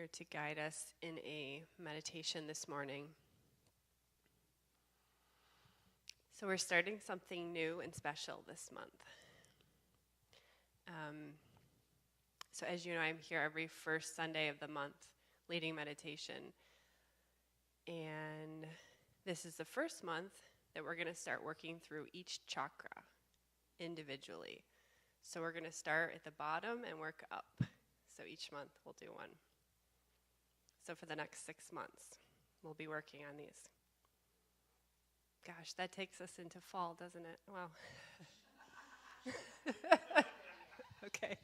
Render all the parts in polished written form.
here to guide us in a meditation this morning. So we're starting something new and special this month. So as you know, I'm here every first Sunday of the month leading meditation. And this is the first month that we're going to start working through each chakra individually. So we're going to start at the bottom and work up. So each month we'll do one. So for the next 6 months, we'll be working on these. Gosh, that takes us into fall, doesn't it? Wow. Okay.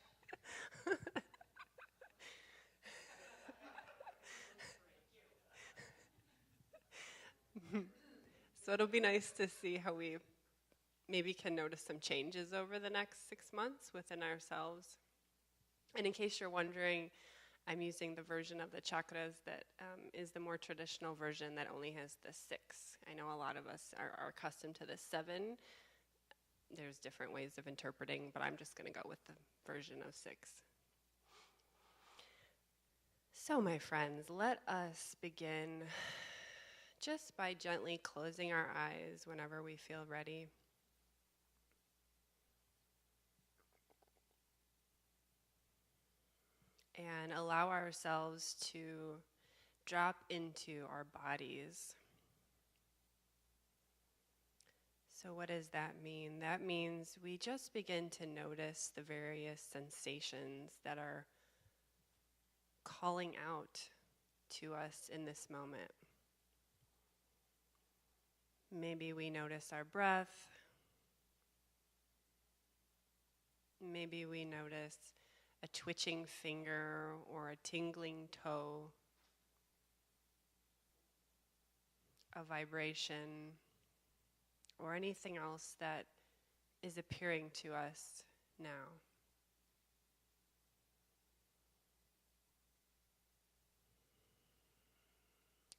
So it'll be nice to see how we maybe can notice some changes over the next 6 months within ourselves. And in case you're wondering, I'm using the version of the chakras that is the more traditional version that only has the 6. I know a lot of us are accustomed to the 7. There's different ways of interpreting, but I'm just going to go with the version of 6. So, my friends, let us begin just by gently closing our eyes whenever we feel ready. And allow ourselves to drop into our bodies. So what does that mean? That means we just begin to notice the various sensations that are calling out to us in this moment. Maybe we notice our breath. Maybe we notice a twitching finger or a tingling toe, a vibration, or anything else that is appearing to us now.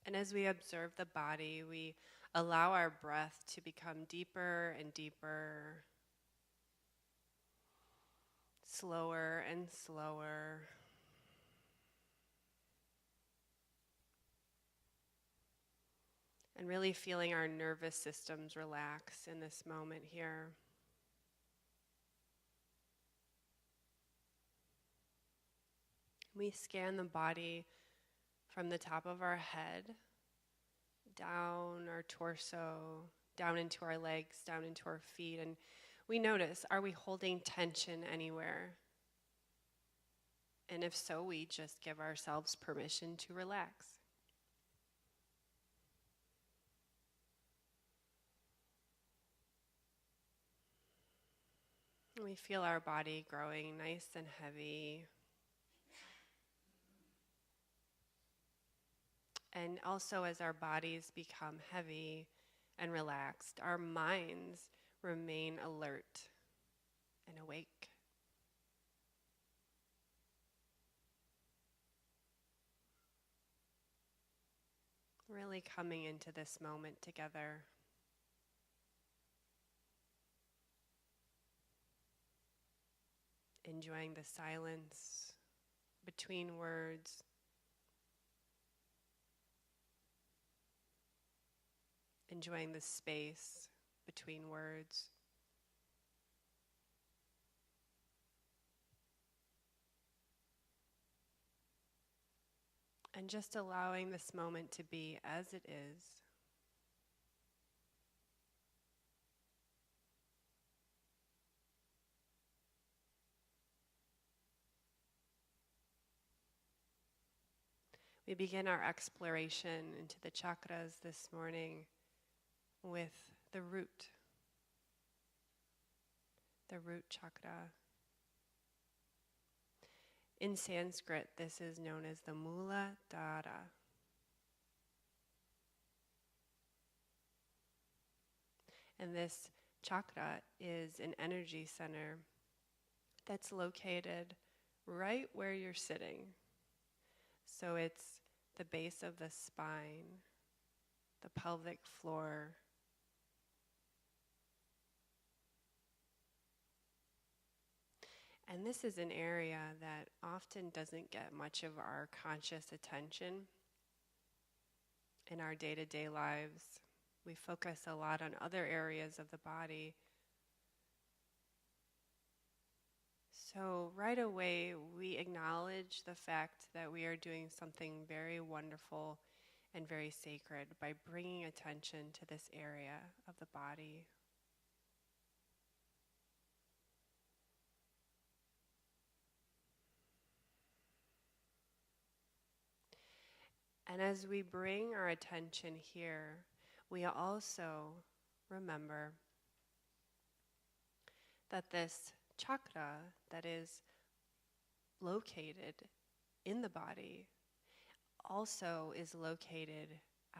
And as we observe the body, we allow our breath to become deeper and deeper, slower and slower. And really feeling our nervous systems relax in this moment here. We scan the body from the top of our head, down our torso, down into our legs, down into our feet, and we notice, are we holding tension anywhere? And if so, we just give ourselves permission to relax. We feel our body growing nice and heavy. And also as our bodies become heavy and relaxed, our minds remain alert and awake. Really coming into this moment together. Enjoying the silence between words. Enjoying the space between words. And just allowing this moment to be as it is. We begin our exploration into the chakras this morning with the root chakra. In Sanskrit, this is known as the Muladhara. And this chakra is an energy center that's located right where you're sitting. So it's the base of the spine, the pelvic floor, And this is an area that often doesn't get much of our conscious attention in our day-to-day lives. We focus a lot on other areas of the body. So right away, we acknowledge the fact that we are doing something very wonderful and very sacred by bringing attention to this area of the body. And as we bring our attention here, we also remember that this chakra that is located in the body also is located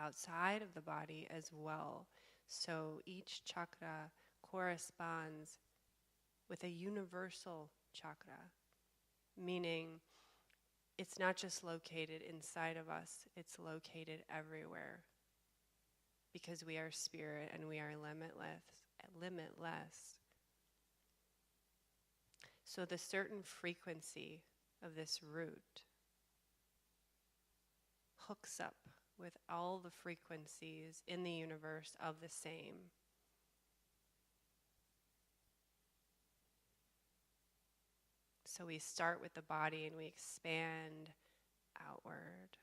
outside of the body as well. So each chakra corresponds with a universal chakra, meaning it's not just located inside of us, it's located everywhere. Because we are spirit and we are limitless. So the certain frequency of this root hooks up with all the frequencies in the universe of the same. So we start with the body and we expand outward.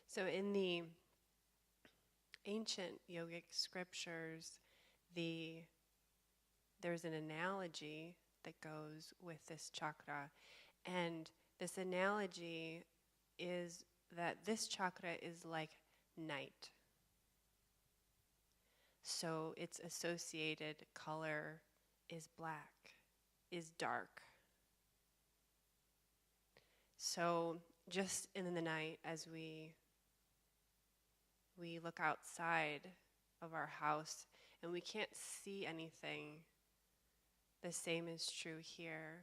So in the ancient yogic scriptures, there's an analogy that goes with this chakra. And this analogy is that this chakra is like night. So its associated color is black, is dark. So just in the night, as we look outside of our house and we can't see anything, the same is true here.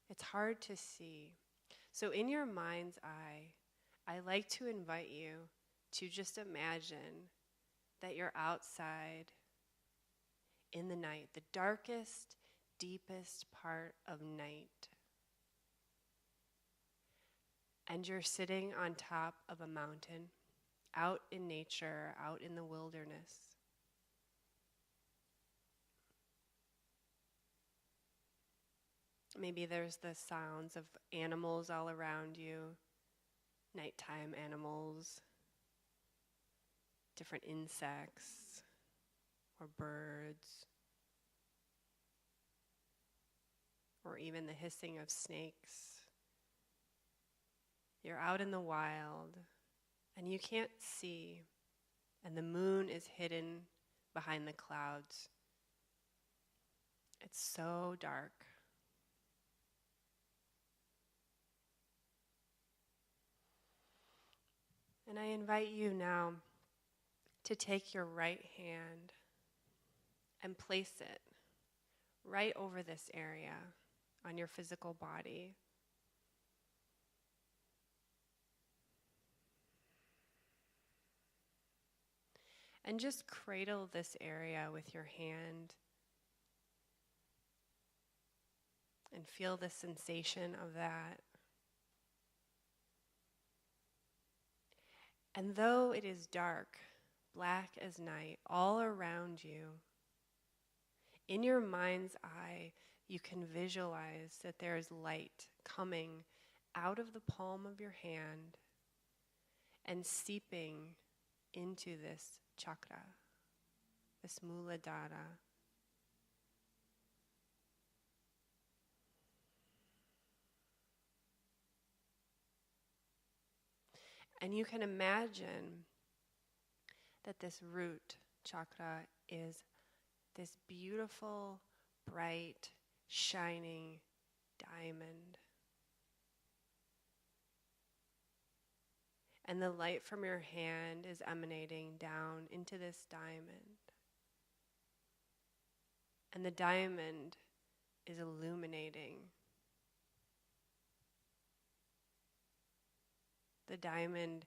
It's hard to see. So in your mind's eye, I like to invite you to just imagine that you're outside in the night, the darkest, deepest part of night. And you're sitting on top of a mountain, out in nature, out in the wilderness. Maybe there's the sounds of animals all around you, nighttime animals, different insects or birds, or even the hissing of snakes. You're out in the wild and you can't see, and the moon is hidden behind the clouds. It's so dark. And I invite you now to take your right hand and place it right over this area on your physical body. And just cradle this area with your hand and feel the sensation of that. And though it is dark, black as night, all around you, in your mind's eye, you can visualize that there is light coming out of the palm of your hand and seeping into this chakra, this Muladhara. And you can imagine that this root chakra is this beautiful, bright, shining diamond. And the light from your hand is emanating down into this diamond. And the diamond is illuminating. The diamond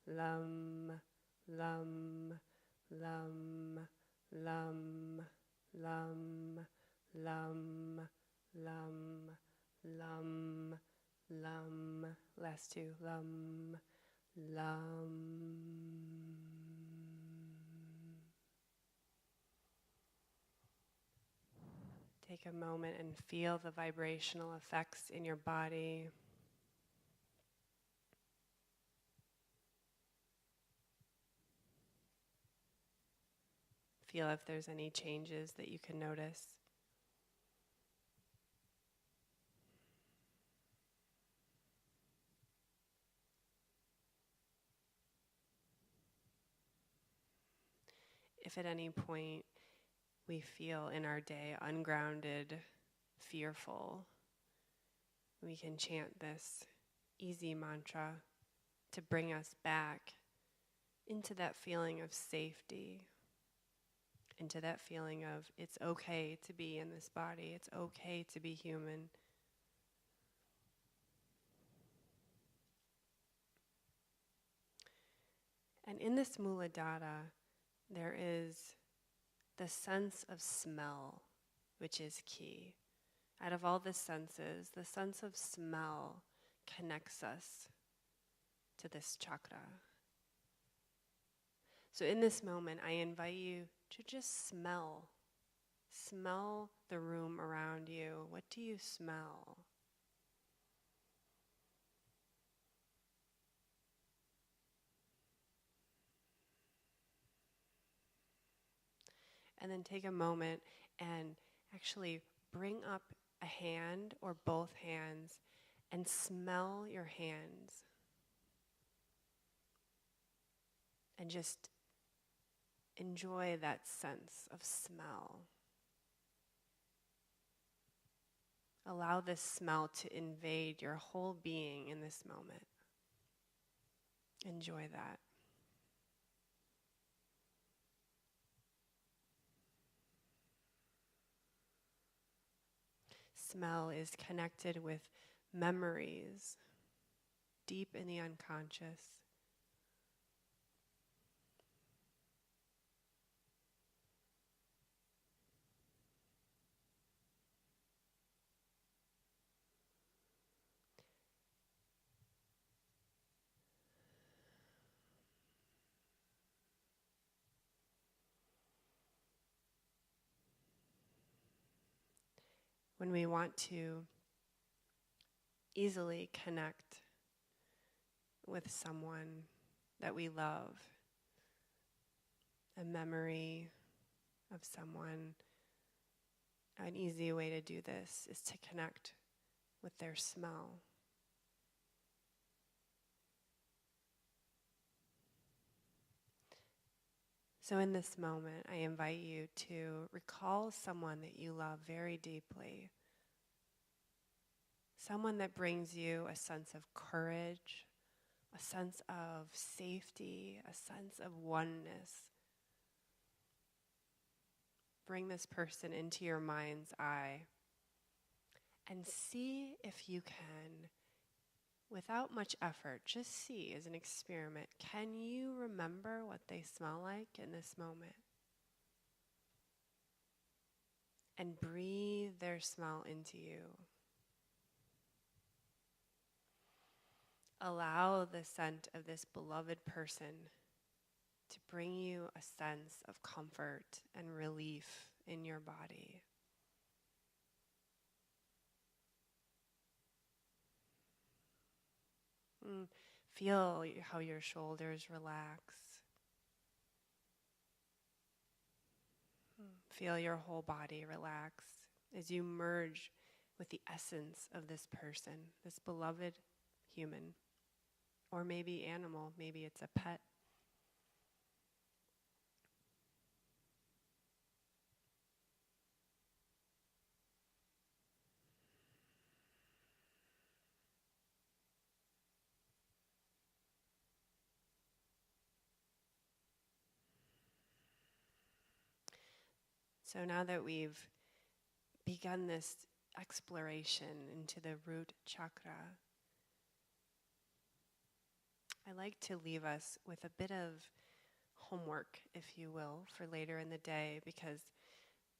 lum, lum, lum, lum, lum, lum, lum, lum, lum. Last two, lum, lum. Take a moment and feel the vibrational effects in your body. Feel if there's any changes that you can notice. If at any point we feel in our day ungrounded, fearful, we can chant this easy mantra to bring us back into that feeling of safety, into that feeling of it's okay to be in this body, it's okay to be human. And in this Muladhara, there is the sense of smell, which is key. Out of all the senses, the sense of smell connects us to this chakra. So in this moment, I invite you to just smell. Smell the room around you. What do you smell? And then take a moment and actually bring up a hand or both hands and smell your hands. And just enjoy that sense of smell. Allow this smell to invade your whole being in this moment. Enjoy that. Smell is connected with memories deep in the unconscious. When we want to easily connect with someone that we love, a memory of someone, an easy way to do this is to connect with their smell. So in this moment, I invite you to recall someone that you love very deeply. Someone that brings you a sense of courage, a sense of safety, a sense of oneness. Bring this person into your mind's eye and see if you can, without much effort, just see as an experiment, can you remember what they smell like in this moment? And breathe their smell into you. Allow the scent of this beloved person to bring you a sense of comfort and relief in your body. Feel how your shoulders relax. Feel your whole body relax as you merge with the essence of this person, this beloved human, or maybe animal, maybe it's a pet. So now that we've begun this exploration into the root chakra, I like to leave us with a bit of homework, if you will, for later in the day, because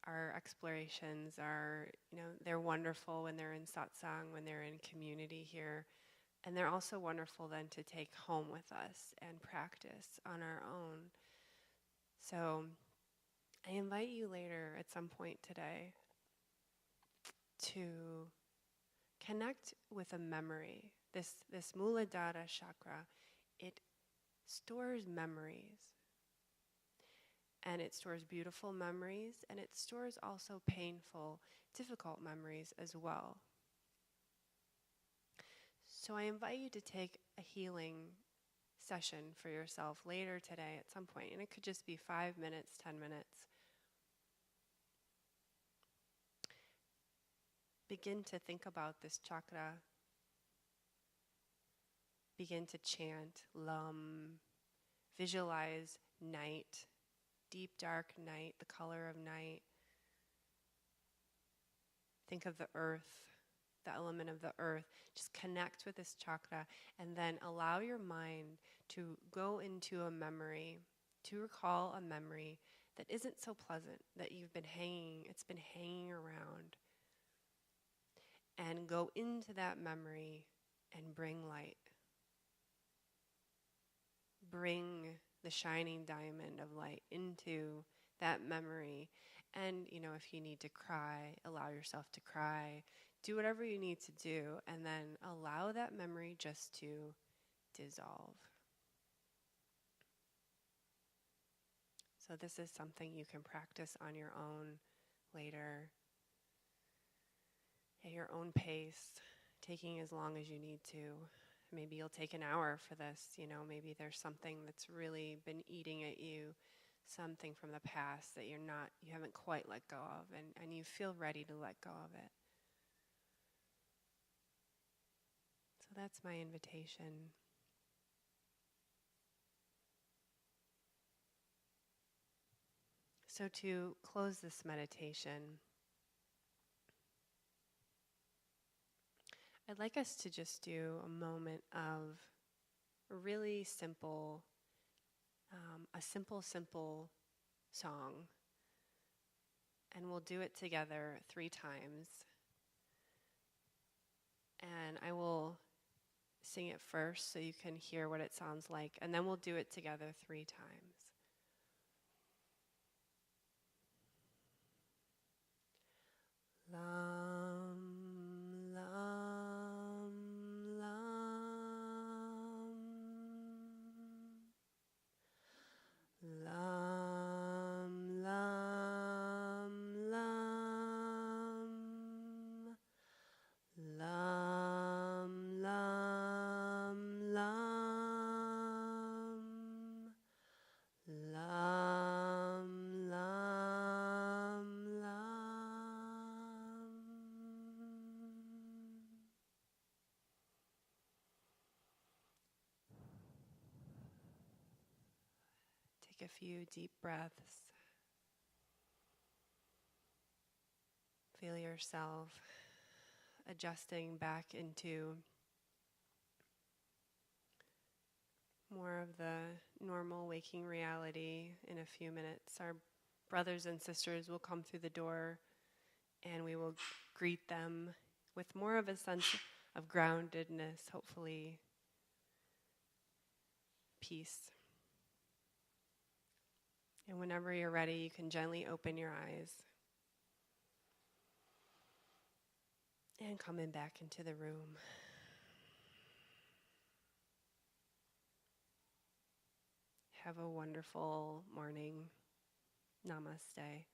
our explorations are, they're wonderful when they're in satsang, when they're in community here, and they're also wonderful then to take home with us and practice on our own. So I invite you later at some point today to connect with a memory. This Muladhara chakra, it stores memories. And it stores beautiful memories, and it stores also painful, difficult memories as well. So I invite you to take a healing session for yourself later today at some point, and it could just be 5 minutes, 10 minutes. Begin to think about this chakra. Begin to chant Lam. Visualize night, deep dark night, the color of night. Think of the earth, the element of the earth. Just connect with this chakra, and then allow your mind to go into a memory, to recall a memory that isn't so pleasant, that it's been hanging around. And go into that memory and bring light. Bring the shining diamond of light into that memory. And, if you need to cry, allow yourself to cry. Do whatever you need to do, and then allow that memory just to dissolve. So this is something you can practice on your own later, at your own pace, taking as long as you need to. Maybe you'll take an hour for this, maybe there's something that's really been eating at you, something from the past that you haven't quite let go of, and you feel ready to let go of it. So that's my invitation. So to close this meditation, I'd like us to just do a moment of a really simple, simple song. And we'll do it together 3 times. And I will sing it first so you can hear what it sounds like. And then we'll do it together 3 times. Lam, lam, lam. Lam, lam, lam. Lam, lam, lam. Lam, lam, lam. Take a few deep breaths. Feel yourself adjusting back into more of the normal waking reality. In a few minutes, our brothers and sisters will come through the door, and we will greet them with more of a sense of groundedness, hopefully peace. And whenever you're ready, you can gently open your eyes and come in back into the room. Have a wonderful morning. Namaste.